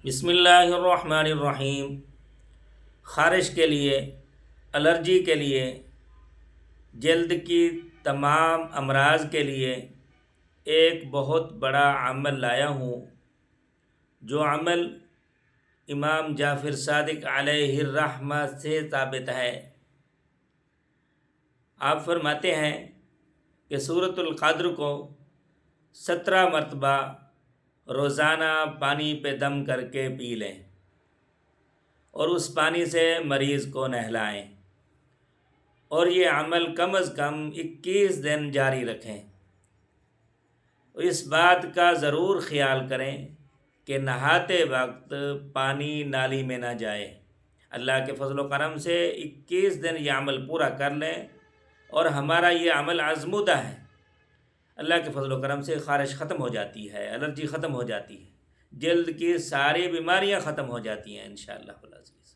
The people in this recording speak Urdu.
بسم اللہ الرحمن الرحیم۔ خارش کے لیے، الرجی کے لیے، جلد کی تمام امراض کے لیے ایک بہت بڑا عمل لایا ہوں، جو عمل امام جعفر صادق علیہ الرحمہ سے ثابت ہے۔ آپ فرماتے ہیں کہ سورۃ القدر کو 17 مرتبہ روزانہ پانی پہ دم کر کے پی لیں اور اس پانی سے مریض کو نہلائیں، اور یہ عمل کم از کم 21 دن جاری رکھیں۔ اس بات کا ضرور خیال کریں کہ نہاتے وقت پانی نالی میں نہ جائے۔ اللہ کے فضل و کرم سے 21 دن یہ عمل پورا کر لیں اور ہمارا یہ عمل آزمودہ ہے۔ اللہ کے فضل و کرم سے خارش ختم ہو جاتی ہے، الرجی ختم ہو جاتی ہے، جلد کی ساری بیماریاں ختم ہو جاتی ہیں انشاءاللہ العزیز۔